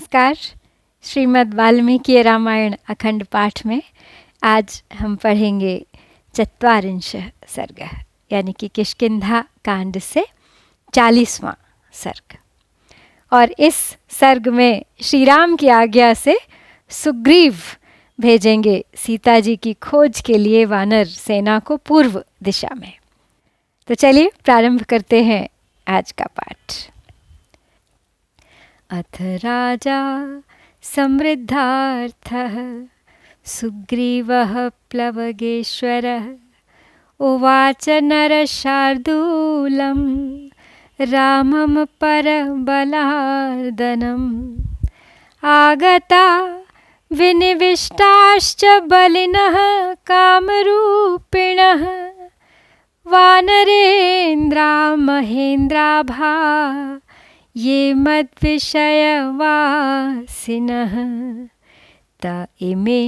नमस्कार। श्रीमद् वाल्मीकि रामायण अखंड पाठ में आज हम पढ़ेंगे 44 सर्ग यानी कि किष्किंधा कांड से 40वां सर्ग। और इस सर्ग में श्री राम की आज्ञा से सुग्रीव भेजेंगे सीता जी की खोज के लिए वानर सेना को पूर्व दिशा में। तो चलिए प्रारंभ करते हैं आज का पाठ। अथ राजा समृद्धार्थः सुग्रीवः प्लवगेश्वरः उवाच नरशार्दूलं रामं परबलार्दनम् आगता विनिविष्टाश्च बलिनः कामरूपिणः वानरेन्द्रा महेन्द्राभा ये मद्विषयवासिनः त इमे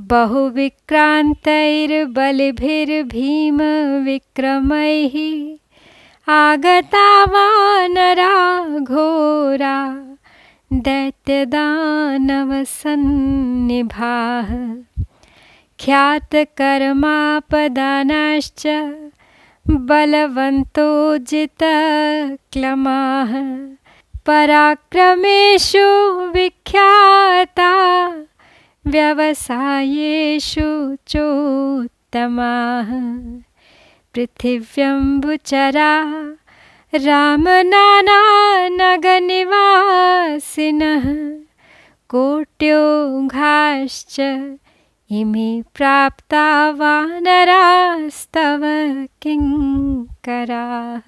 बहुविक्रान्तैर्बलिभिर्भीमविक्रमैः आगता वानरा घोरा दैत्यदानवसन्निभाः ख्यातकर्मापदानाश्च बलवन्तो जितक्लमाः पराक्रमेषु विख्याता व्यवसायेषु चोत्तमाः पृथिव्यम्बुचरा रामनानानगरनिवासिनः कोट्योघाश्च इमे प्राप्ता वानरास्तव किंकराः।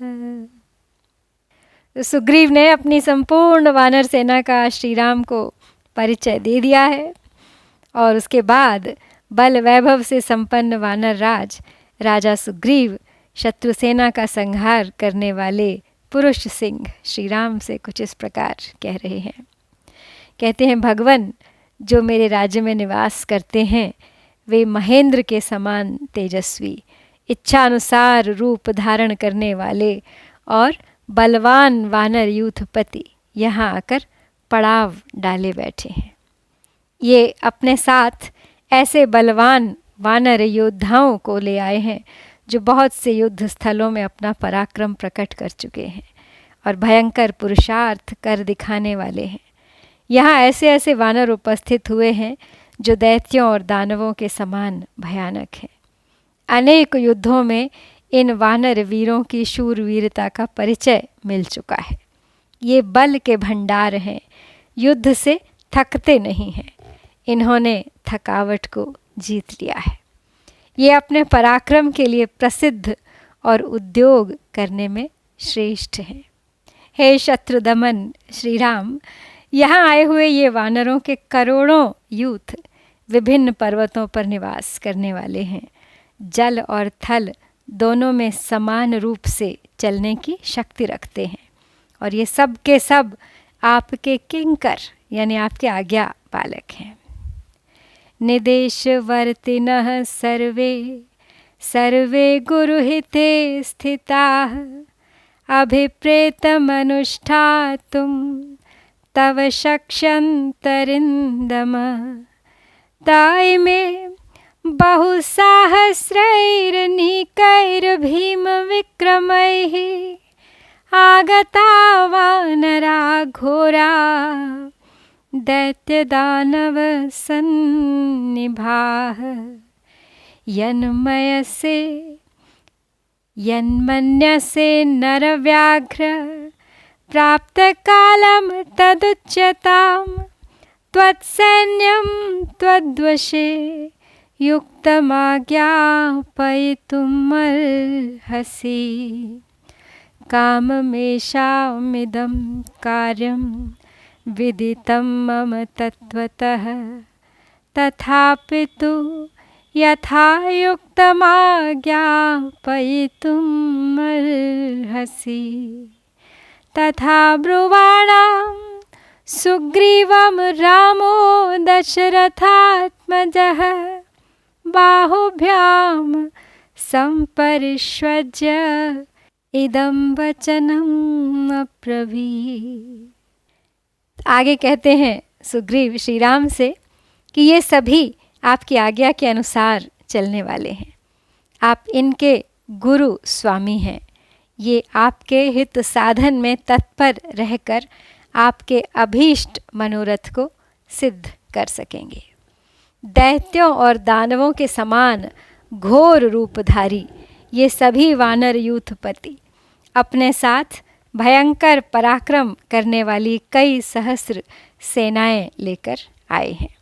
सुग्रीव ने अपनी संपूर्ण वानर सेना का श्री राम को परिचय दे दिया है और उसके बाद बल वैभव से संपन्न वानर राज राजा सुग्रीव शत्रु सेना का संहार करने वाले पुरुष सिंह श्री राम से कुछ इस प्रकार कह रहे हैं। कहते हैं, भगवान जो मेरे राज्य में निवास करते हैं वे महेंद्र के समान तेजस्वी, इच्छानुसार रूप धारण करने वाले और बलवान वानर यूथपति यहाँ आकर पड़ाव डाले बैठे हैं। ये अपने साथ ऐसे बलवान वानर योद्धाओं को ले आए हैं जो बहुत से युद्ध स्थलों में अपना पराक्रम प्रकट कर चुके हैं और भयंकर पुरुषार्थ कर दिखाने वाले हैं। यहाँ ऐसे ऐसे वानर उपस्थित हुए हैं जो दैत्यों और दानवों के समान भयानक हैं। अनेक युद्धों में इन वानर वीरों की शूरवीरता का परिचय मिल चुका है। ये बल के भंडार हैं, युद्ध से थकते नहीं हैं। इन्होंने थकावट को जीत लिया है। ये अपने पराक्रम के लिए प्रसिद्ध और उद्योग करने में श्रेष्ठ हैं। हे शत्रुदमन श्री राम, यहाँ आए हुए ये वानरों के करोड़ों यूथ विभिन्न पर्वतों पर निवास करने वाले हैं। जल और थल दोनों में समान रूप से चलने की शक्ति रखते हैं और ये सब के सब आपके किंकर यानी आपके आज्ञा पालक हैं। निदेशवर्तिनः सर्वे सर्वे गुरुहिते स्थिताः अभिप्रेतमनुष्ठातुं तव शक्ष्यन्तरिन्दम ताइमे बहुसाहस्रैर्निकैर्भीमविक्रमैः आगता वानरा घोरा दैत्यदानवसन्निभाः यन्मन्यसे नरव्याघ्र प्राप्तकालं तदुच्यतां त्वत्सैन्यं त्वद्वशे युक्तमाज्ञापयितुमर्हसि काममेषामिदं कार्यं विदितं मम तत्त्वतः तथापि तु यथा युक्तमाज्ञापयितुमर्हसि तथा ब्रुवाणां सुग्रीवं रामो दशरथात्मजः बाहुभ्यां संपरिष्वज्य इदं वचनम् अब्रवीत्। आगे कहते हैं सुग्रीव श्री राम से कि ये सभी आपकी आज्ञा के अनुसार चलने वाले हैं, आप इनके गुरु स्वामी हैं, ये आपके हित साधन में तत्पर रहकर आपके अभीष्ट मनोरथ को सिद्ध कर सकेंगे। दैत्यों और दानवों के समान घोर रूपधारी ये सभी वानर यूथपति अपने साथ भयंकर पराक्रम करने वाली कई सहस्र सेनाएं लेकर आए हैं।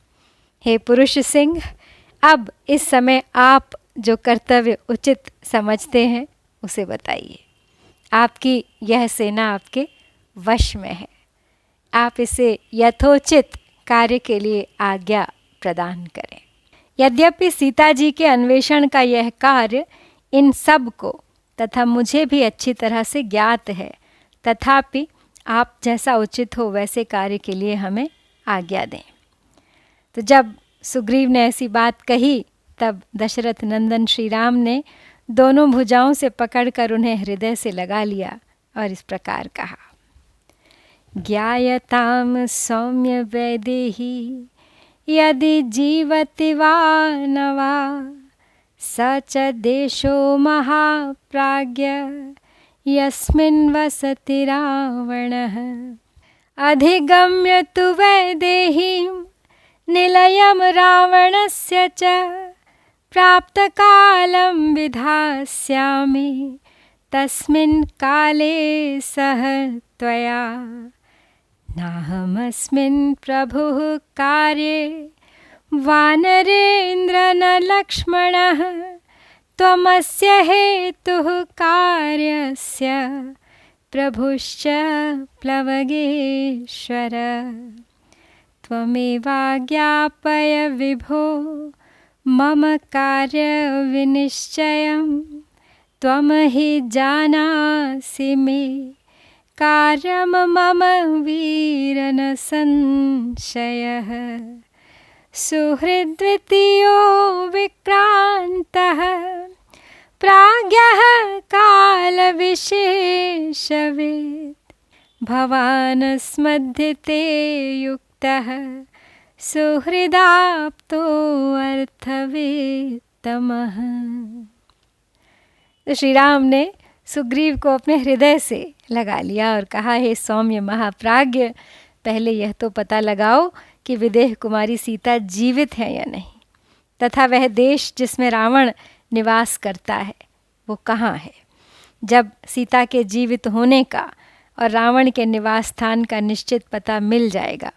हे पुरुष सिंह, अब इस समय आप जो कर्तव्य उचित समझते हैं उसे बताइए। आपकी यह सेना आपके वश में है, आप इसे यथोचित कार्य के लिए आज्ञा प्रदान करें। यद्यपि सीता जी के अन्वेषण का यह कार्य इन सब को तथा मुझे भी अच्छी तरह से ज्ञात है, तथापि आप जैसा उचित हो वैसे कार्य के लिए हमें आज्ञा दें। तो जब सुग्रीव ने ऐसी बात कही तब दशरथ नंदन श्री राम ने दोनों भुजाओं से पकड़कर उन्हें हृदय से लगा लिया और इस प्रकार कहा, ज्ञायताम सौम्य वैदेही यदि जीवति वा न वा स च देशो महाप्राज्ञ यस्मिन् वसति रावणः अधिगम्य तु वैदेहीं निलयं रावणस्य च प्राप्तकालं विधास्यामि तस्मिन् काले सह त्वया नाहमस्मिन् प्रभुः कार्ये वानरेन्द्र न लक्ष्मणः त्वमस्य हेतुः कार्यस्य प्रभुश्च प्लवगेश्वर त्वमेवाज्ञापय विभो मम कार्यविनिश्चयं त्वं हि जानासि मे कार्यं मम वीर न संशयः सुहृद्वितीयो विक्रान्तः प्राज्ञः कालविशेषवेत् भवानस्मद्धिते युक्तः सुहृदाप्तो अर्थवेत्तमः। तो श्री राम ने सुग्रीव को अपने हृदय से लगा लिया और कहा, हे सौम्य महाप्राज्ञ, पहले यह तो पता लगाओ कि विदेह कुमारी सीता जीवित है या नहीं, तथा वह देश जिसमें रावण निवास करता है वो कहाँ है। जब सीता के जीवित होने का और रावण के निवास स्थान का निश्चित पता मिल जाएगा,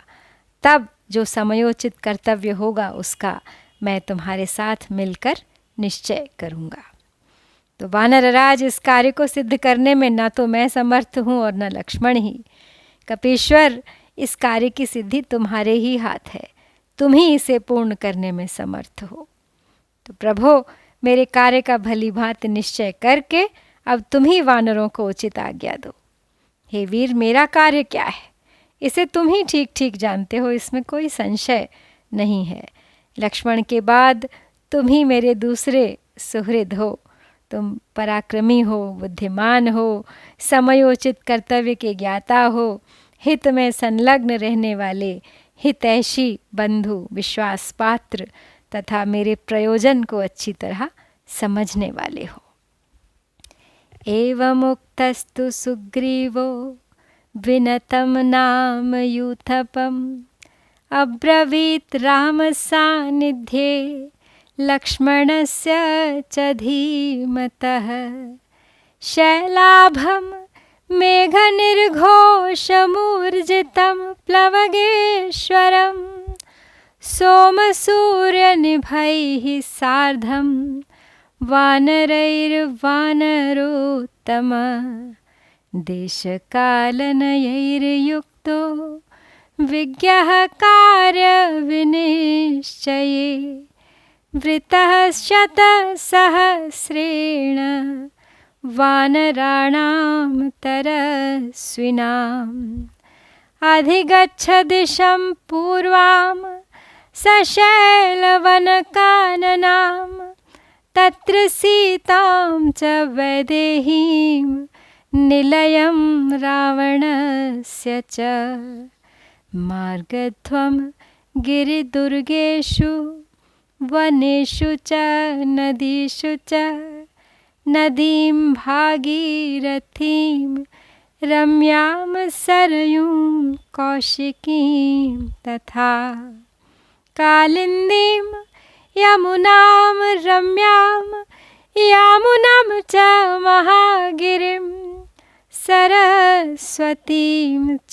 तब जो समयोचित कर्तव्य होगा उसका मैं तुम्हारे साथ मिलकर निश्चय करूँगा। तो वानरराज, इस कार्य को सिद्ध करने में न तो मैं समर्थ हूँ और न लक्ष्मण ही। कपीश्वर, इस कार्य की सिद्धि तुम्हारे ही हाथ है, तुम ही इसे पूर्ण करने में समर्थ हो। तो प्रभो, मेरे कार्य का भली भांति निश्चय करके अब तुम ही वानरों को उचित आज्ञा दो। हे वीर, मेरा कार्य क्या है इसे तुम ही ठीक ठीक जानते हो, इसमें कोई संशय नहीं है। लक्ष्मण के बाद तुम ही मेरे दूसरे सुहृद हो। तुम पराक्रमी हो, बुद्धिमान हो, समयोचित कर्तव्य के ज्ञाता हो, हित में संलग्न रहने वाले हितैषी बंधु, विश्वास पात्र तथा मेरे प्रयोजन को अच्छी तरह समझने वाले हो। एवमुक्तस्तु सुग्रीवो विनतं नाम यूथपम् अब्रवीत् राम सानिध्ये लक्ष्मणस्य च धीमतः शैलाभं मेघनिर्घोषमूर्जितं प्लवगेश्वरं सोमसूर्यनिभैः सार्धं वानरैर्वानरोत्तम देशकालनयैर्युक्तो विज्ञः कार्यविनिश्चये वृतः शतसहस्रेण वानराणां तरस्विनाम् अधिगच्छ दिशं पूर्वां सशैलवनकाननां तत्र सीतां च वैदेहीं निलयं रावणस्य च मार्गध्वं गिरिदुर्गेषु वनेषु च नदीषु च नदीं भागीरथीं रम्यां सरयूं कौशिकीं तथा कालिन्दीं यमुनां रम्यां यामुनां च महागिरिं सरस्वतीं च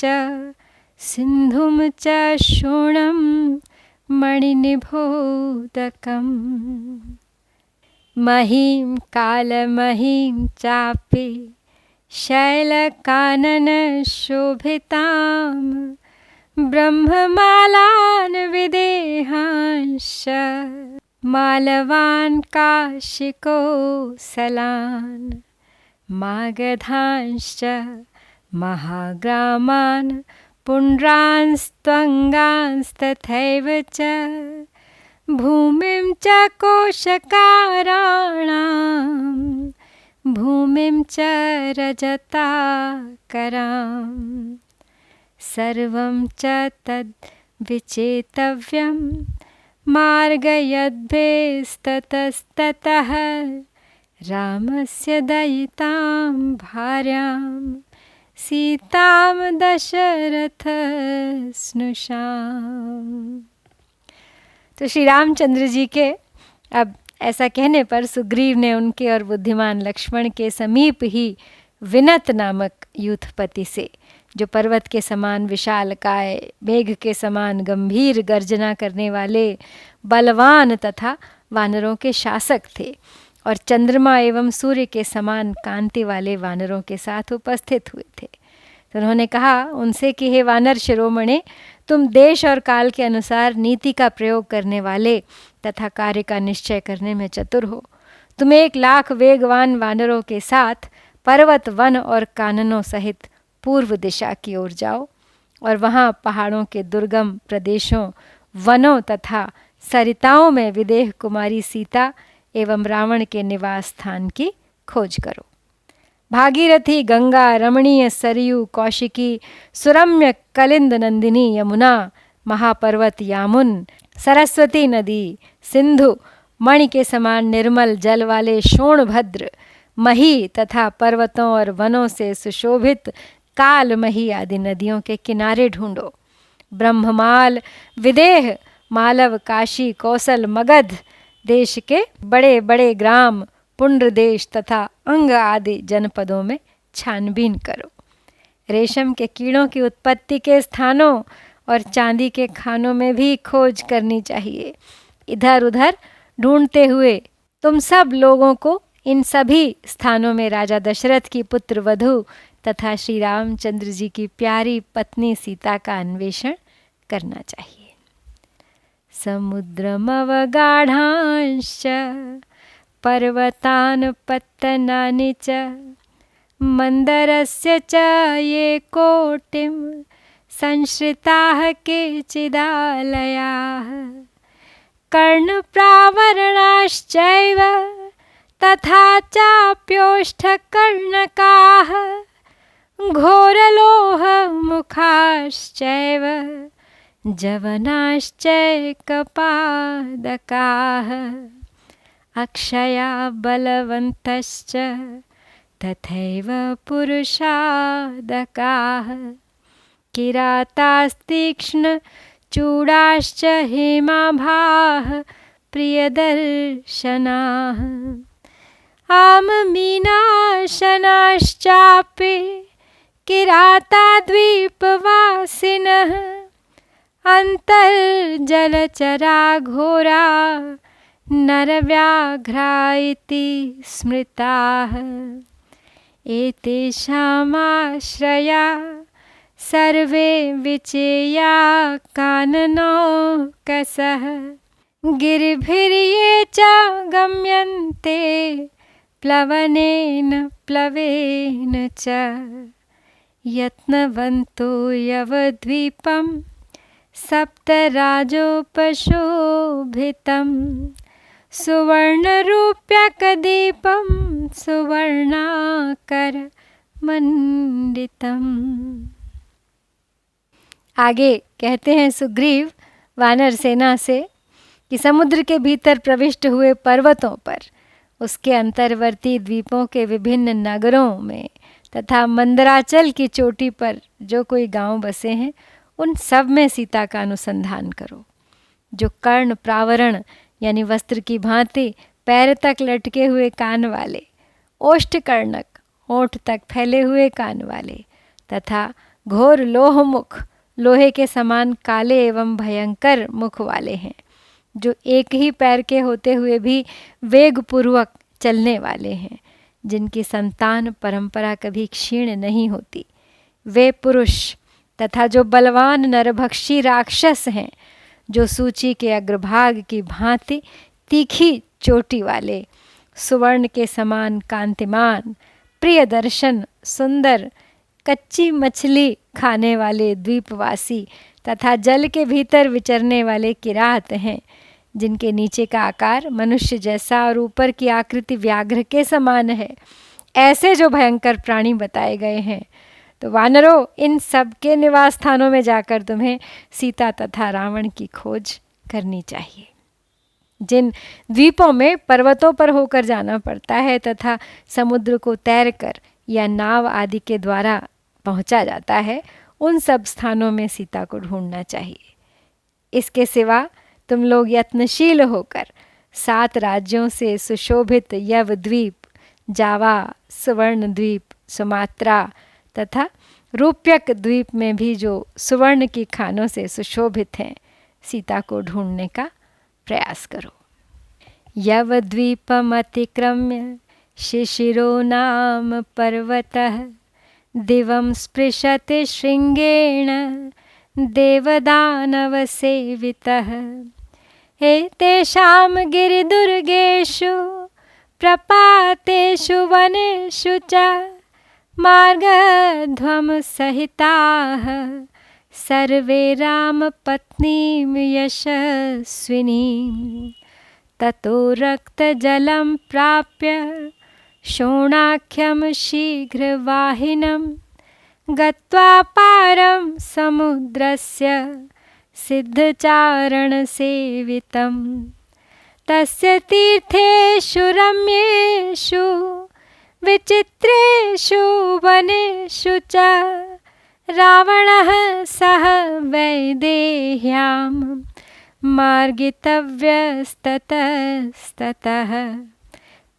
सिन्धुं च शोणं मणिनिबोधकम् महीं कालमहीं चापि शैलकाननशोभितां ब्रह्ममालान् विदेहांश्च मालवान् काशिकोसलान् मागधांश्च महाग्रामान् पुण्ड्रांस्त्वङ्गांस्तथैव च भूमिं च कोशकाराणां भूमिं च रजताकरां सर्वं च तद्विचेतव्यं मार्गयद्भिस्ततस्ततः रामस्य दयितां भार्यां सीतां दशरथस्नुषाम्। तो श्री रामचंद्र जी के अब ऐसा कहने पर सुग्रीव ने उनके और बुद्धिमान लक्ष्मण के समीप ही विनत नामक यूथपति से, जो पर्वत के समान विशालकाय, मेघ के समान गंभीर गर्जना करने वाले बलवान तथा वानरों के शासक थे, और चंद्रमा एवं सूर्य के समान कांति वाले वानरों के साथ उपस्थित हुए थे। तो उन्होंने कहा उनसे कि हे वानर शिरोमणे, तुम देश और काल के अनुसार नीति का प्रयोग करने वाले तथा कार्य का निश्चय करने में चतुर हो। तुम 1,00,000 वेगवान वानरों के साथ पर्वत, वन और काननों सहित पूर्व दिशा की ओर जाओ और वहाँ पहाड़ों के दुर्गम प्रदेशों, वनों तथा सरिताओं में विदेह कुमारी सीता एवं रावण के निवास स्थान की खोज करो। भागीरथी, गंगा, रमणीय सरयू, कौशिकी, सुरम्य कलिंद नंदिनी यमुना, महापर्वत यामुन, सरस्वती नदी, सिंधु, मणि के समान निर्मल जल वाले शोणभद्र, मही तथा पर्वतों और वनों से सुशोभित कालमही आदि नदियों के किनारे ढूंढो। ब्रह्ममाल, विदेह, मालव, काशी, कौशल, मगध देश के बड़े बड़े ग्राम, पुंड्र देश तथा अंग आदि जनपदों में छानबीन करो। रेशम के कीड़ों की उत्पत्ति के स्थानों और चांदी के खानों में भी खोज करनी चाहिए। इधर उधर ढूंढते हुए तुम सब लोगों को इन सभी स्थानों में राजा दशरथ की पुत्र वधू तथा श्री रामचंद्र जी की प्यारी पत्नी सीता का अन्वेषण करना चाहिए। समुद्रमवगाढांश्च पर्वतान् पत्तनानि च मन्दरस्य च ये कोटिं संश्रिताः केचिदालयाः कर्णप्रावरणाश्चैव तथा चाप्योष्ठकर्णकाः घोरलोहमुखाश्चैव जवनाश्चैकपादकाः अक्षया बलवन्तश्च तथैव पुरुषादकाः किरातास्तीक्ष्णचूडाश्च हेमाभाः प्रियदर्शनाः आममीनाशनाश्चापि किराताद्वीपवासिनः अन्तर्जलचरा घोरा नरव्याघ्रा इति स्मृताः एतेषामाश्रया सर्वे विचेया काननौकसः गिरिभिर्ये च गम्यन्ते प्लवनेन प्लवेन च यत्नवन्तो यवद्वीपं सप्तराजोपशोभितं सुवर्णरूप्यकदीपं सुवर्णाकरमण्डितम्। आगे कहते हैं सुग्रीव वानर सेना से कि समुद्र के भीतर प्रविष्ट हुए पर्वतों पर, उसके अंतर्वर्ती द्वीपों के विभिन्न नगरों में तथा मंदराचल की चोटी पर जो कोई गांव बसे हैं, उन सब में सीता का अनुसंधान करो। जो कर्ण प्रावरण यानी वस्त्र की भांति पैर तक लटके हुए कान वाले, ओष्ठ कर्णक होंठ तक फैले हुए कान वाले तथा घोर लोहमुख लोहे के समान काले एवं भयंकर मुख वाले हैं, जो एक ही पैर के होते हुए भी वेगपूर्वक चलने वाले हैं, जिनकी संतान परंपरा कभी क्षीण नहीं होती, वे पुरुष तथा जो बलवान नरभक्षी राक्षस हैं, जो सूची के अग्रभाग की भांति तीखी चोटी वाले, सुवर्ण के समान कांतिमान, प्रिय दर्शन, सुंदर, कच्ची मछली खाने वाले द्वीपवासी तथा जल के भीतर विचरने वाले किरात हैं, जिनके नीचे का आकार मनुष्य जैसा और ऊपर की आकृति व्याघ्र के समान है, ऐसे जो भयंकर प्राणी बताए गए हैं। तो वानरों, इन सब के निवास स्थानों में जाकर तुम्हें सीता तथा रावण की खोज करनी चाहिए। जिन द्वीपों में पर्वतों पर होकर जाना पड़ता है तथा समुद्र को तैरकर या नाव आदि के द्वारा पहुंचा जाता है, उन सब स्थानों में सीता को ढूंढना चाहिए। इसके सिवा तुम लोग यत्नशील होकर 7 राज्यों से सुशोभित यव द्वीप, जावा, सुवर्ण द्वीप, सुमात्रा तथा रूप्यक द्वीप में भी जो सुवर्ण की खानों से सुशोभित हैं, सीता को ढूंढने का प्रयास करो। यवद्वीपमतिक्रम्य शिशिरो नाम पर्वतः दिवं स्पृशति शृंगेण देवदानवसेवितः। एतेषां गिरिदुर्गेषु प्रपातेषु वनेषु च मार्गध्वं सहिताः सर्वे रामपत्नीं यशस्विनीं। ततो रक्तजलं प्राप्य शोणाख्यं शीघ्रवाहिनं गत्वा पारं समुद्रस्य सिद्धचारणसेवितं। तस्य तीर्थेषु रम्येषु विचित्रेषु वनेषु च रावणः सह वैदेह्यां मार्गितव्यस्ततस्ततः।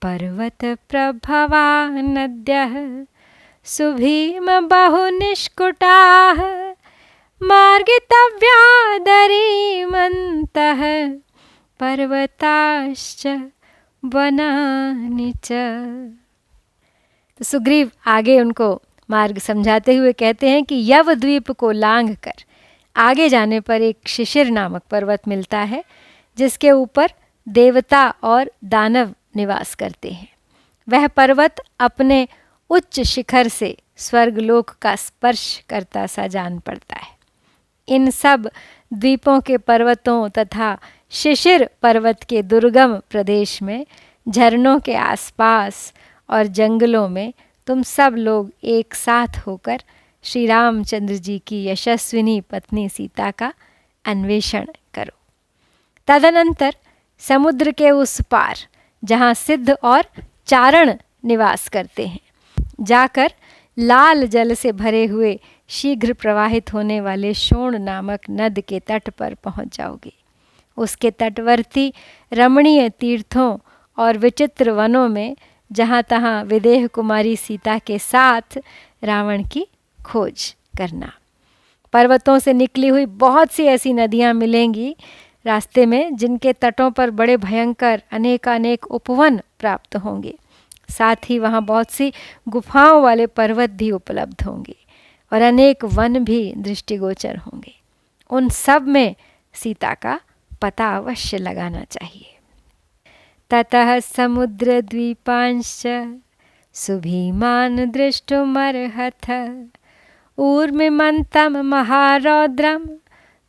पर्वतप्रभवा नद्यः सुभीमबहुनिष्कुटाः मार्गितव्यादरीमन्तः पर्वताश्च वनानि च। तो सुग्रीव आगे उनको मार्ग समझाते हुए कहते हैं कि यव द्वीप को लांघ कर आगे जाने पर एक शिशिर नामक पर्वत मिलता है, जिसके ऊपर देवता और दानव निवास करते हैं। वह पर्वत अपने उच्च शिखर से स्वर्गलोक का स्पर्श करता सा जान पड़ता है। इन सब द्वीपों के पर्वतों तथा शिशिर पर्वत के दुर्गम प्रदेश में, झरनों के आसपास और जंगलों में तुम सब लोग एक साथ होकर श्री रामचंद्र जी की यशस्विनी पत्नी सीता का अन्वेषण करो। तदनंतर समुद्र के उस पार, जहाँ सिद्ध और चारण निवास करते हैं, जाकर लाल जल से भरे हुए शीघ्र प्रवाहित होने वाले शोण नामक नद के तट पर पहुँच जाओगे। उसके तटवर्ती रमणीय तीर्थों और विचित्र वनों में जहाँ तहाँ विदेह कुमारी सीता के साथ रावण की खोज करना। पर्वतों से निकली हुई बहुत सी ऐसी नदियाँ मिलेंगी रास्ते में, जिनके तटों पर बड़े भयंकर अनेकानेक उपवन प्राप्त होंगे। साथ ही वहाँ बहुत सी गुफाओं वाले पर्वत भी उपलब्ध होंगे और अनेक वन भी दृष्टिगोचर होंगे। उन सब में सीता का पता अवश्य लगाना चाहिए। ततः समुद्रद्वीपांश्च सुभीमान् द्रष्टुमर्हथ ऊर्मिमन्तं महारौद्रं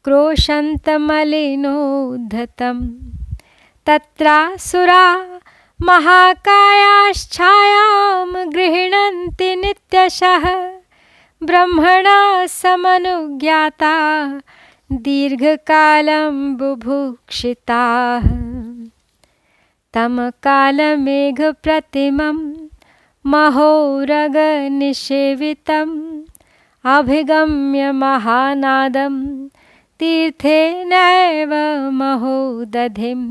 क्रोशन्तमलिनोद्धतं। तत्रासुरा महाकायाश्छायां गृह्णन्ति नित्यशः ब्रह्मणा समनुज्ञाता दीर्घकालं बुभुक्षिताः। तं कालमेघप्रतिमं महोरगनिषेवितम् अभिगम्य महानादं तीर्थेनैव महोदधिं।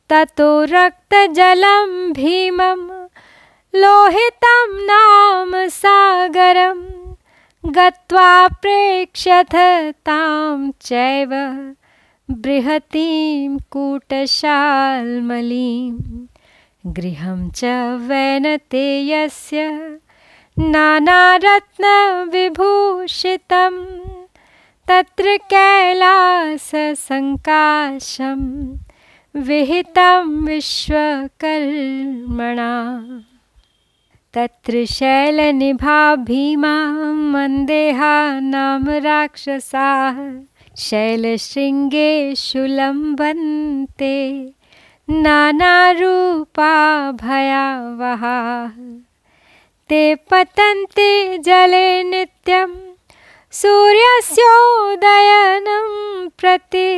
ततो रक्तजलं भीमं लोहितं नाम सागरं गत्वा प्रेक्ष्यथ तां चैव बृहतीं कूटशाल्मलीं। गृहं च वैनतेयस्य नानारत्नविभूषितं तत्र कैलाससङ्काशं विहितं विश्वकर्मणा। तत्र शैलनिभा भीमा मन्देहा नाम राक्षसाः शैलशृङ्गेषु लम्बन्ते नानारूपा भयावहाः। ते पतन्ते जले नित्यं सूर्यस्योदयनं प्रति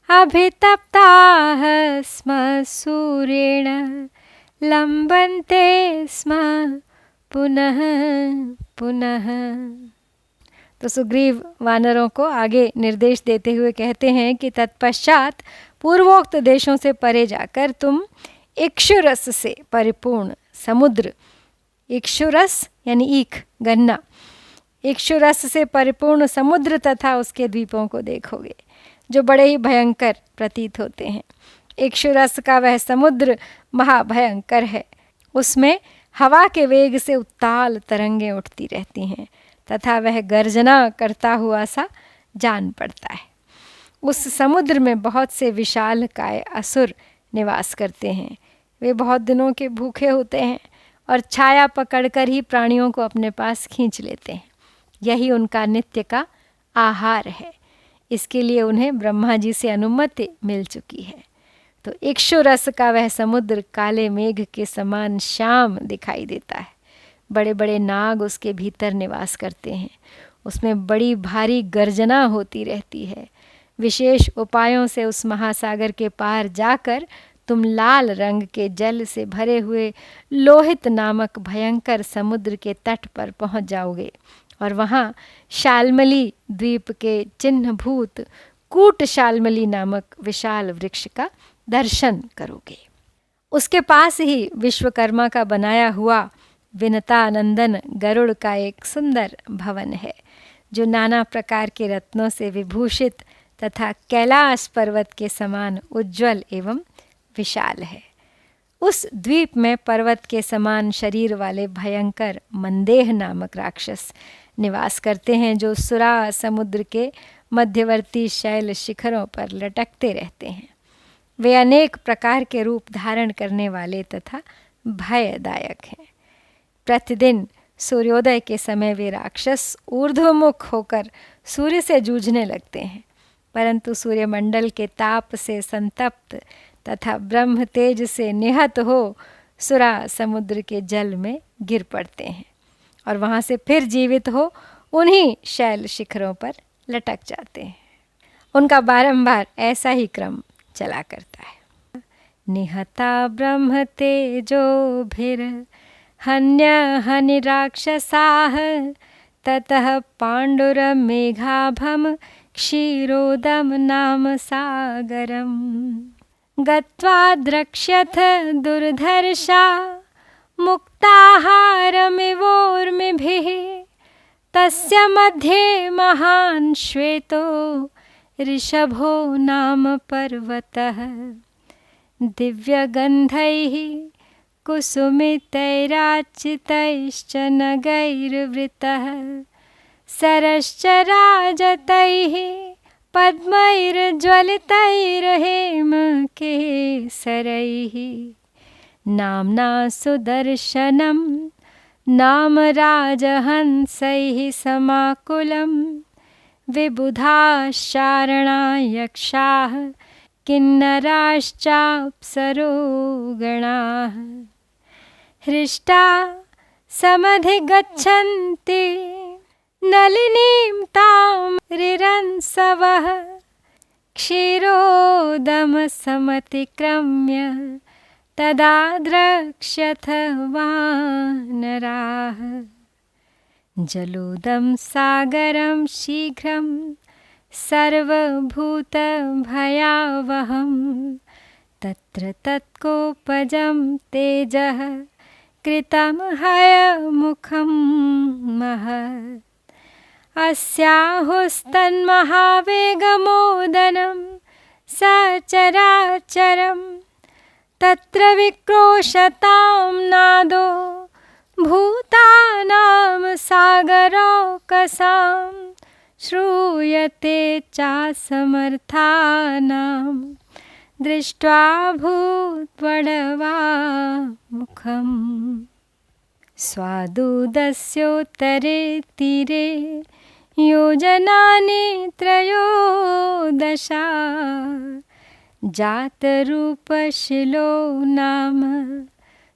अभितप्ताः स्म सूर्येण लम्बन्ते स्म पुनः पुनः। तो सुग्रीव वानरों को आगे निर्देश देते हुए कहते हैं कि तत्पश्चात पूर्वोक्त देशों से परे जाकर तुम इक्षुरस से परिपूर्ण समुद्र, इक्षुरस यानी ईख गन्ना, इक्षुरस से परिपूर्ण समुद्र तथा उसके द्वीपों को देखोगे जो बड़े ही भयंकर प्रतीत होते हैं। इक्षुरस का वह समुद्र महाभयंकर है, उसमें हवा के वेग से उत्ताल तरंगें उठती रहती हैं तथा वह गर्जना करता हुआ सा जान पड़ता है। उस समुद्र में बहुत से विशालकाय असुर निवास करते हैं। वे बहुत दिनों के भूखे होते हैं और छाया पकड़कर ही प्राणियों को अपने पास खींच लेते हैं। यही उनका नित्य का आहार है। इसके लिए उन्हें ब्रह्मा जी से अनुमति मिल चुकी है। तो इक्षुरस का वह समुद्र काले मेघ के समान श्याम दिखाई देता है। बड़े बड़े नाग उसके भीतर निवास करते हैं। उसमें बड़ी भारी गर्जना होती रहती है। विशेष उपायों से उस महासागर के पार जाकर तुम लाल रंग के जल से भरे हुए लोहित नामक भयंकर समुद्र के तट पर पहुंच जाओगे और वहाँ शाल्मली द्वीप के चिन्हभूत कूट शाल्मली नामक विशाल वृक्ष का दर्शन करोगे। उसके पास ही विश्वकर्मा का बनाया हुआ विनतानंदन गरुड़ का एक सुंदर भवन है जो नाना प्रकार के रत्नों से विभूषित तथा कैलाश पर्वत के समान उज्ज्वल एवं विशाल है। उस द्वीप में पर्वत के समान शरीर वाले भयंकर मंदेह नामक राक्षस निवास करते हैं जो सुरा समुद्र के मध्यवर्ती शैल शिखरों पर लटकते रहते हैं। वे अनेक प्रकार के रूप धारण करने वाले तथा भयदायक हैं। प्रतिदिन सूर्योदय के समय वे राक्षस ऊर्ध्वमुख होकर सूर्य से जूझने लगते हैं, परंतु सूर्यमंडल के ताप से संतप्त तथा ब्रह्म तेज से निहत हो सुरा समुद्र के जल में गिर पड़ते हैं और वहाँ से फिर जीवित हो उन्हीं शैल शिखरों पर लटक जाते हैं। उनका बारंबार ऐसा ही क्रम चला करता है। निहता ब्रह्म तेजो भिर हन्य हनि राक्षसाः ततः पाण्डुरमेघाभम क्षीरोदम नाम सागरम् गत्वा द्रक्ष्यथ दुर्धर्षा मुक्ताहारमिवोर्मिभिः तस्य मध्ये महान् श्वेतो ऋषभो नाम पर्वतः दिव्यगन्धैः कुसुमितैराचितैश्च नगैर्वृतः सरश्च राजतैः पद्मैर्ज्वलितैर्हेमकेसरैः नाम्ना सुदर्शनं नाम राजहंसैः समाकुलं विबुधाश्चारणा यक्षाः किन्नराश्चाप्सरोगणाः हृष्टा समधिगच्छन्ति नलिनीं तां रिरंसवः क्षीरोदमसमतिक्रम्य तदा द्रक्ष्यथ वानराः जलोदं सागरं शीघ्रं सर्वभूतभयावहं तत्र तत्कोपजं तेजः कृतं हयमुखं महत् अस्याहुस्तन्महावेगमोदनं सचराचरं तत्र विक्रोशतां नादो भूतानां सागरौकसां श्रूयते चासमर्थानां दृष्ट्वा भूत्वडवामुखम् स्वादुदस्योत्तरे तीरे योजनानि त्रयोदश जातरूपशिलो नाम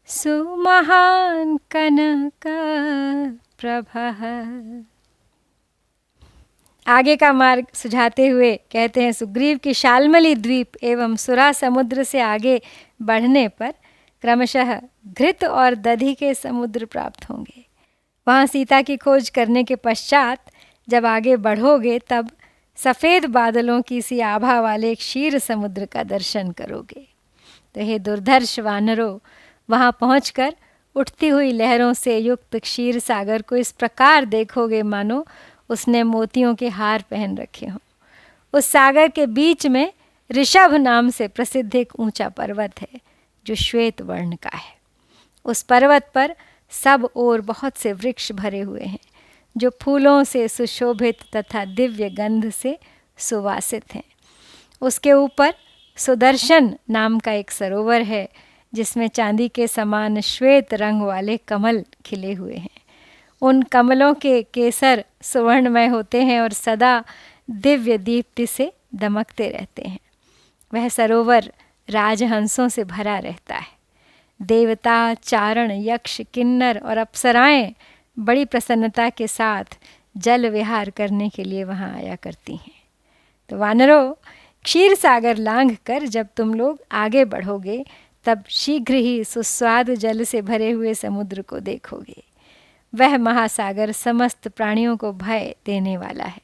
सुमहान् कनकप्रभः। आगे का मार्ग सुझाते हुए कहते हैं, सुग्रीव की शाल्मली द्वीप एवं सुरा समुद्र से आगे बढ़ने पर क्रमशः घृत और दधि के समुद्र प्राप्त होंगे। वहाँ सीता की खोज करने के पश्चात जब आगे बढ़ोगे तब सफ़ेद बादलों की सी आभा वाले क्षीर समुद्र का दर्शन करोगे। तो हे दुर्धर्ष वानरों, वहाँ पहुंचकर उठती हुई लहरों से युक्त क्षीर सागर को इस प्रकार देखोगे मानो उसने मोतियों के हार पहन रखे हों। उस सागर के बीच में ऋषभ नाम से प्रसिद्ध एक ऊंचा पर्वत है जो श्वेत वर्ण का है। उस पर्वत पर सब ओर बहुत से वृक्ष भरे हुए हैं जो फूलों से सुशोभित तथा दिव्य गंध से सुवासित हैं। उसके ऊपर सुदर्शन नाम का एक सरोवर है जिसमें चांदी के समान श्वेत रंग वाले कमल खिले हुए हैं। उन कमलों के केसर सुवर्णमय होते हैं और सदा दिव्य दीप्ति से दमकते रहते हैं। वह सरोवर राजहंसों से भरा रहता है। देवता, चारण, यक्ष, किन्नर और अप्सराएं बड़ी प्रसन्नता के साथ जल विहार करने के लिए वहाँ आया करती हैं। तो वानरों, क्षीर सागर लांघ कर जब तुम लोग आगे बढ़ोगे तब शीघ्र ही सुस्वादु जल से भरे हुए समुद्र को देखोगे। वह महासागर समस्त प्राणियों को भय देने वाला है।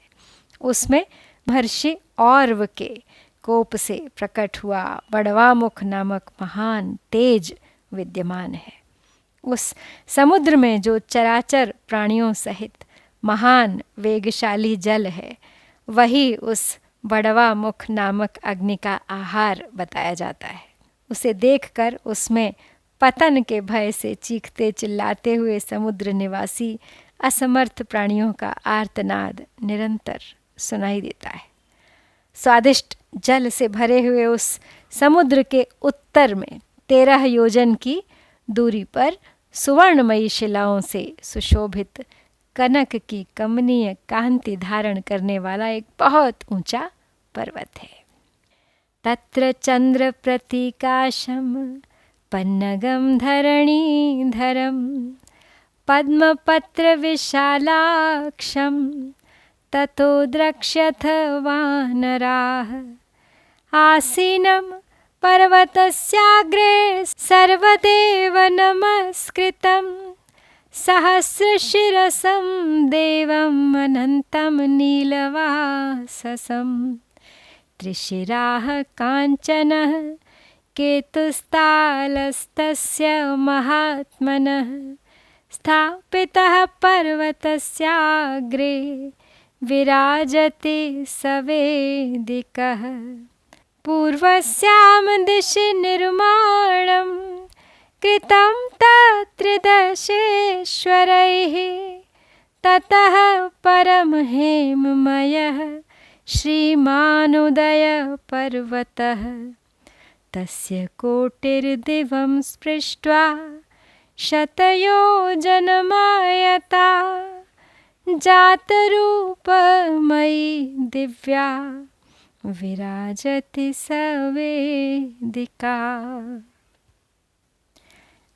उसमें महर्षि और्व के कोप से प्रकट हुआ बड़वामुख नामक महान तेज विद्यमान है। उस समुद्र में जो चराचर प्राणियों सहित महान वेगशाली जल है, वही उस बड़वा मुख नामक अग्नि का आहार बताया जाता है। उसे देखकर उसमें पतन के भय से चीखते चिल्लाते हुए समुद्र निवासी असमर्थ प्राणियों का आर्तनाद निरंतर सुनाई देता है। स्वादिष्ट जल से भरे हुए उस समुद्र के उत्तर में 13 योजन की दूरी पर सुवर्णमयी शिलाओं से सुशोभित कनक की कमनीय कांति धारण करने वाला एक बहुत ऊंचा पर्वत है। तत्र चंद्र प्रतीकाशम पन्नगम धरणीधरम पद्मपत्र विशालाक्षम ततो द्रक्ष्यथ वानराः आसीनं पर्वतस्याग्रे सर्वदेव नमस्कृतं सहस्रशिरसं देवम् अनन्तं नीलवाससं त्रिशिराः काञ्चनः केतुस्तालस्तस्य महात्मनः स्थापितः पर्वतस्याग्रे विराजते सवेदिकः पूर्वस्यां दिशि निर्माणं कृतं तत्त्रिदशेश्वरैः ततः परं हेममयः श्रीमानुदयपर्वतः तस्य कोटिर्दिवं स्पृष्ट्वा शतयोजनमायता जातरूपमयी दिव्या विराजति सवेदिका।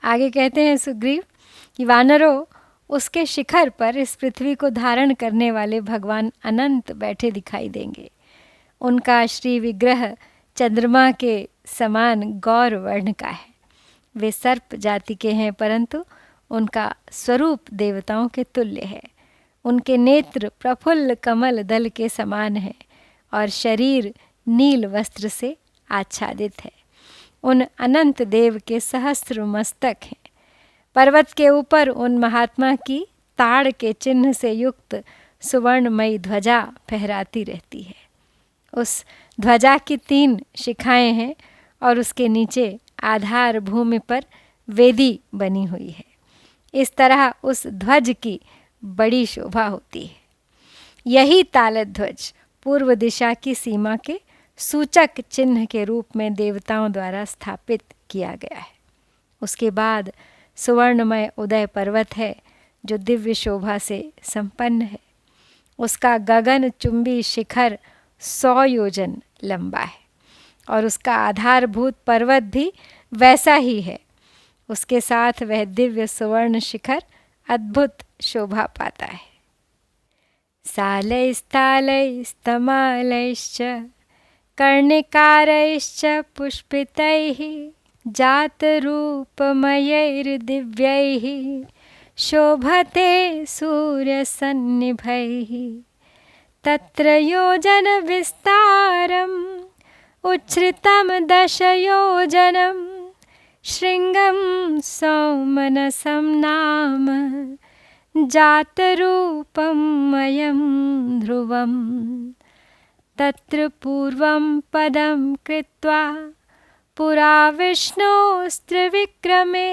आगे कहते हैं सुग्रीव कि वानरों, उसके शिखर पर इस पृथ्वी को धारण करने वाले भगवान अनंत बैठे दिखाई देंगे। उनका श्री विग्रह चंद्रमा के समान गौर वर्ण का है। वे सर्प जाति के हैं, परंतु उनका स्वरूप देवताओं के तुल्य है। उनके नेत्र प्रफुल्ल कमल दल के समान है और शरीर नील वस्त्र से आच्छादित है। उन अनंत देव के सहस्र मस्तक हैं। पर्वत के ऊपर उन महात्मा की ताड़ के चिन्ह से युक्त सुवर्णमयी ध्वजा फहराती रहती है। उस ध्वजा की 3 शिखाएं हैं और उसके नीचे आधार भूमि पर वेदी बनी हुई है। इस तरह उस ध्वज की बड़ी शोभा होती है। यही तालत ध्वज पूर्व दिशा की सीमा के सूचक चिन्ह के रूप में देवताओं द्वारा स्थापित किया गया है। उसके बाद सुवर्णमय उदय पर्वत है जो दिव्य शोभा से संपन्न है। उसका गगन चुंबी शिखर 100 योजन लंबा है और उसका आधारभूत पर्वत भी वैसा ही है। उसके साथ वह दिव्य सुवर्ण शिखर अद्भुत शोभा पाता है। सालैस्तालैस्तमालैश्च कर्णिकारैश्च पुष्पितैः जातरूपमयैर्दिव्यैः शोभते सूर्यसन्निभैः तत्र योजनविस्तारम् उच्छ्रितं 10 योजनं शृङ्गं सौमनसं नाम जातरूपमयं ध्रुवम् तत्र पूर्वं पदं कृत्वा पुरा विष्णोस्त्रिविक्रमे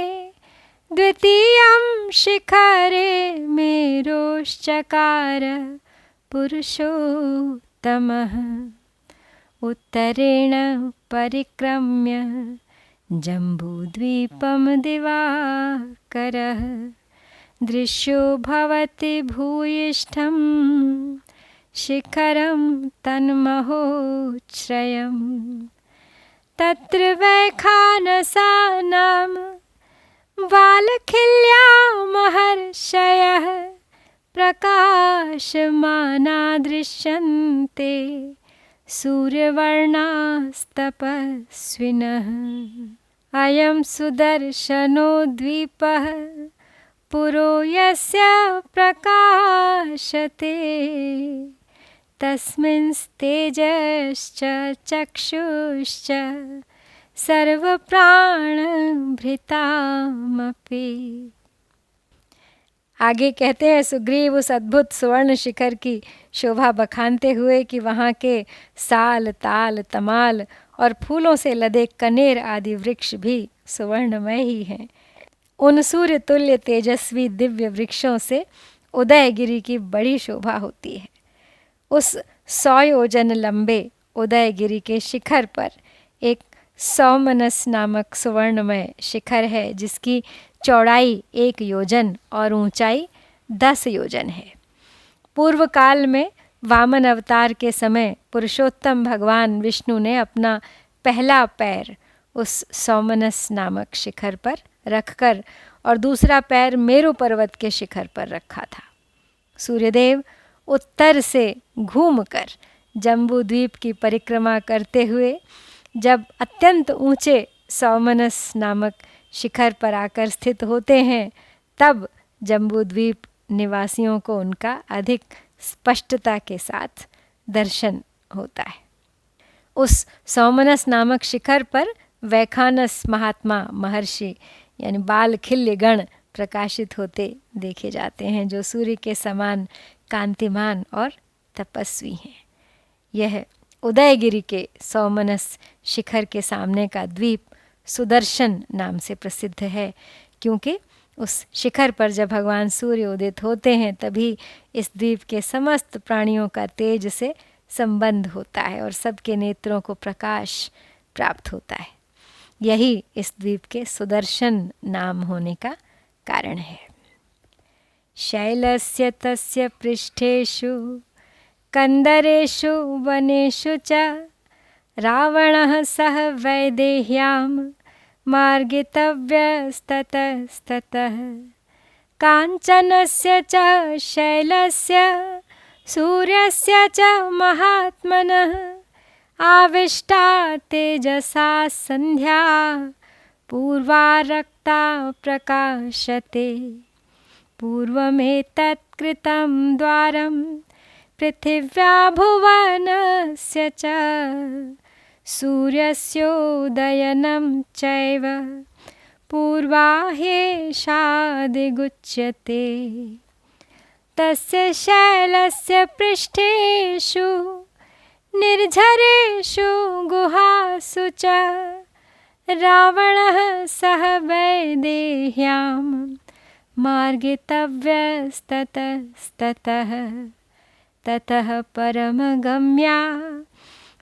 द्वितीयं शिखरे मेरोश्चकार पुरुषोत्तमः उत्तरेण परिक्रम्य जम्बूद्वीपं दिवाकरः दृश्यो भवति भूयिष्ठं शिखरं तन्महोच्छ्रयम् तत्र वैखानसा नाम बालखिल्या महर्षयः प्रकाशमाना दृश्यन्ते सूर्यवर्णास्तपस्विनः अयं सुदर्शनो द्वीपः पुरो यस्य प्रकाशते तस्मिंस्तेजश्च चक्षुश्च सर्वप्राणभृतामपि। आगे कहते हैं सुग्रीव उस अद्भुत सुवर्ण शिखर की शोभा बखानते हुए कि वहाँ के साल, ताल, तमाल और फूलों से लदे कनेर आदि वृक्ष भी सुवर्णमय ही हैं। उन सूर्य तुल्य तेजस्वी दिव्य वृक्षों से उदयगिरी की बड़ी शोभा होती है। उस 100 योजन लंबे उदयगिरी के शिखर पर एक सौमनस नामक सुवर्णमय शिखर है जिसकी चौड़ाई 1 योजन और ऊंचाई 10 योजन है। पूर्व काल में वामन अवतार के समय पुरुषोत्तम भगवान विष्णु ने अपना पहला पैर उस सौमनस नामक शिखर पर रखकर और दूसरा पैर मेरु पर्वत के शिखर पर रखा था। सूर्यदेव उत्तर से घूमकर जम्बू द्वीप की परिक्रमा करते हुए जब अत्यंत ऊंचे सौमनस नामक शिखर पर आकर स्थित होते हैं तब जम्बू द्वीप निवासियों को उनका अधिक स्पष्टता के साथ दर्शन होता है। उस सौमनस नामक शिखर पर वैखानस महात्मा महर्षि यानी बालखिल्य गण प्रकाशित होते देखे जाते हैं जो सूर्य के समान कांतिमान और तपस्वी हैं। यह उदयगिरी के सौमनस शिखर के सामने का द्वीप सुदर्शन नाम से प्रसिद्ध है क्योंकि उस शिखर पर जब भगवान सूर्य उदित होते हैं तभी इस द्वीप के समस्त प्राणियों का तेज से संबंध होता है और सबके नेत्रों को प्रकाश प्राप्त होता है। यही इस द्वीप के सुदर्शन नाम होने का कारण है। शैलस्य तस्य पृष्ठेषु कंदरेषु वनेषु च रावणः सह वैदेह्यां मार्गितव्यस्ततस्ततः काञ्चनस्य च शैलस्य सूर्यस्य च महात्मनः आविष्टा तेजसा सन्ध्या पूर्वा रक्ता प्रकाशते। पूर्वमेतत् कृतं द्वारं पृथिव्या भुवनस्य च सूर्यस्योदयनं चैव पूर्वा ह्येषादिगुच्यते। तस्य शैलस्य पृष्ठेषु निर्झरेषु गुहासु च रावणः सह वैदेह्यां मार्गितव्यस्ततस्ततः। ततः परमगम्या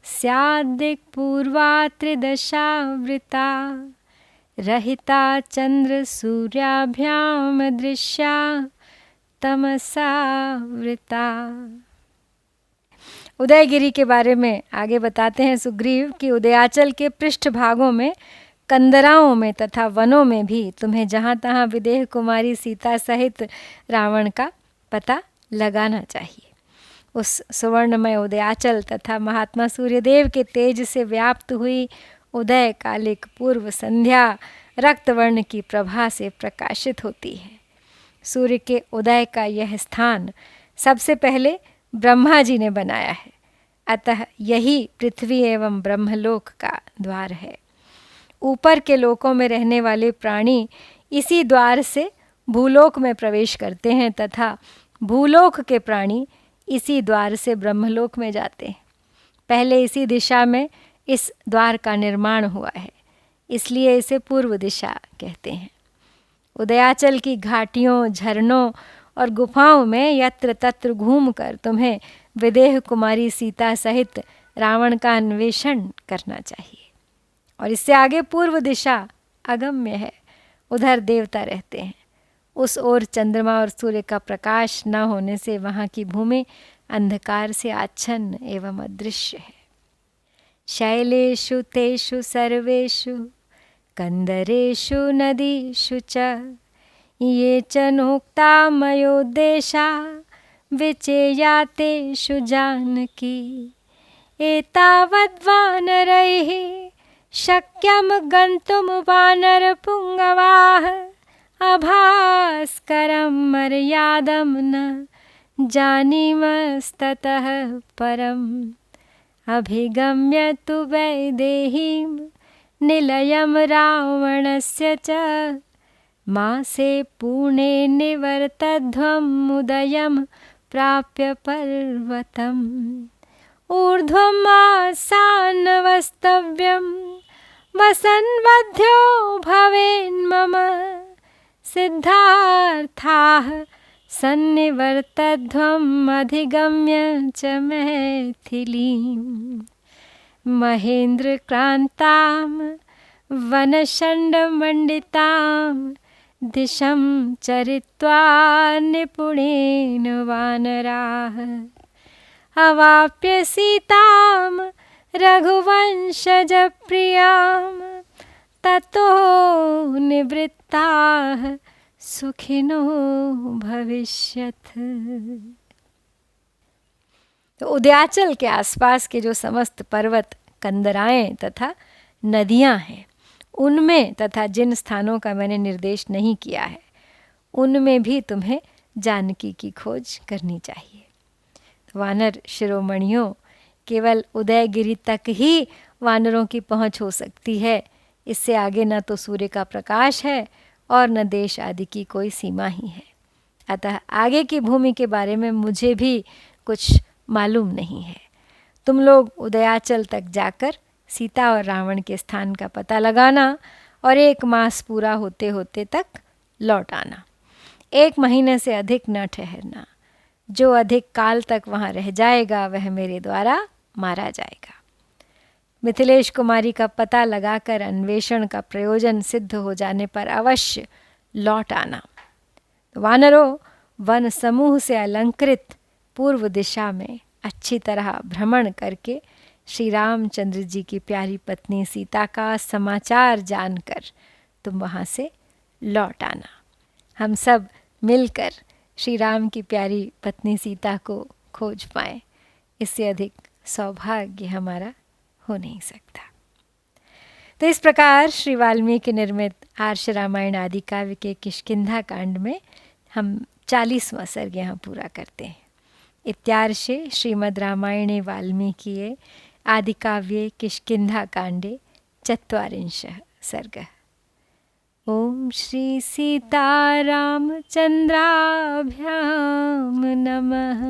स्याद्दिक्पूर्वा त्रिदशावृता रहिता चन्द्रसूर्याभ्यां दृश्या तमसावृता। उदयगिरी के बारे में आगे बताते हैं सुग्रीव कि उदयाचल के पृष्ठ भागों में, कंदराओं में तथा वनों में भी तुम्हें जहाँ तहाँ विदेह कुमारी सीता सहित रावण का पता लगाना चाहिए। उस सुवर्णमय उदयाचल तथा महात्मा सूर्यदेव के तेज से व्याप्त हुई उदय कालिक पूर्व संध्या रक्तवर्ण की प्रभा से प्रकाशित होती है। सूर्य के उदय का यह स्थान सबसे पहले ब्रह्मा जी ने बनाया है, अतः यही पृथ्वी एवं ब्रह्मलोक का द्वार है। ऊपर के लोकों में रहने वाले प्राणी इसी द्वार से भूलोक में प्रवेश करते हैं तथा भूलोक के प्राणी इसी द्वार से ब्रह्मलोक में जाते हैं। पहले इसी दिशा में इस द्वार का निर्माण हुआ है, इसलिए इसे पूर्व दिशा कहते हैं। उदयाचल की घाटियों, झरनों और गुफाओं में यत्र तत्र घूमकर तुम्हें विदेह कुमारी सीता सहित रावण का अन्वेषण करना चाहिए। और इससे आगे पूर्व दिशा अगम्य है, उधर देवता रहते हैं। उस ओर चंद्रमा और सूर्य का प्रकाश न होने से वहाँ की भूमि अंधकार से आच्छन्न एवं अदृश्य है। शैलेषु तेषु सर्वेषु कंदरेषु नदीषु च ये च नोक्ता मयोद्देशा विचेयातेषु जानकी। एतावद्वानरैः शक्यं गन्तुं वानरपुङ्गवाः अभास्करं मर्यादं न जानीमस्ततः परम्। अभिगम्य तु वैदेहीं निलयं रावणस्य च मासे पूर्णे निवर्तध्वम् उदयं प्राप्य पर्वतम्। ऊर्ध्वम् आसान्नवस्तव्यं वसन्वध्यो भवेन्मम सिद्धार्थाः सन्निवर्तध्वम् अधिगम्य च मैथिलीम्। महेन्द्रक्रान्तां वनषण्डमण्डितां दिशं चरित्वा निपुणेन वानराः अवाप्य सीतां रघुवंशजप्रियां ततो निवृत्ताः सुखिनो भविष्यथ। तो उदयाचल के आसपास के जो समस्त पर्वत, कंदराएं तथा नदियां हैं, उनमें तथा जिन स्थानों का मैंने निर्देश नहीं किया है, उनमें भी तुम्हें जानकी की खोज करनी चाहिए। तो वानर शिरोमणियों, केवल उदयगिरी तक ही वानरों की पहुंच हो सकती है। इससे आगे न तो सूर्य का प्रकाश है और न देश आदि की कोई सीमा ही है। अतः आगे की भूमि के बारे में मुझे भी कुछ मालूम नहीं है। तुम लोग उदयाचल तक जाकर सीता और रावण के स्थान का पता लगाना और 1 मास पूरा होते होते तक लौट आना। 1 महीने से अधिक न ठहरना। जो अधिक काल तक वहाँ रह जाएगा वह मेरे द्वारा मारा जाएगा। मिथिलेश कुमारी का पता लगाकर अन्वेषण का प्रयोजन सिद्ध हो जाने पर अवश्य लौट आना। वानरों, वन समूह से अलंकृत पूर्व दिशा में अच्छी तरह भ्रमण करके श्री रामचंद्र जी की प्यारी पत्नी सीता का समाचार जानकर तुम वहाँ से लौट आना। हम सब मिलकर श्री राम की प्यारी पत्नी सीता को खोज पाएं। इससे अधिक सौभाग्य हमारा हो नहीं सकता। तो इस प्रकार श्री वाल्मीकि निर्मित आर्ष रामायण आदि काव्य के किष्किंधा कांड में हम 40वां सर्ग यहाँ पूरा करते हैं। इत्यार्षे श्रीमद् रामायणे वाल्मीकिये आदिकाव्ये किष्किंधा कांडे 44 सर्गः। ॐ श्री सीतारामचन्द्राभ्यां नमः।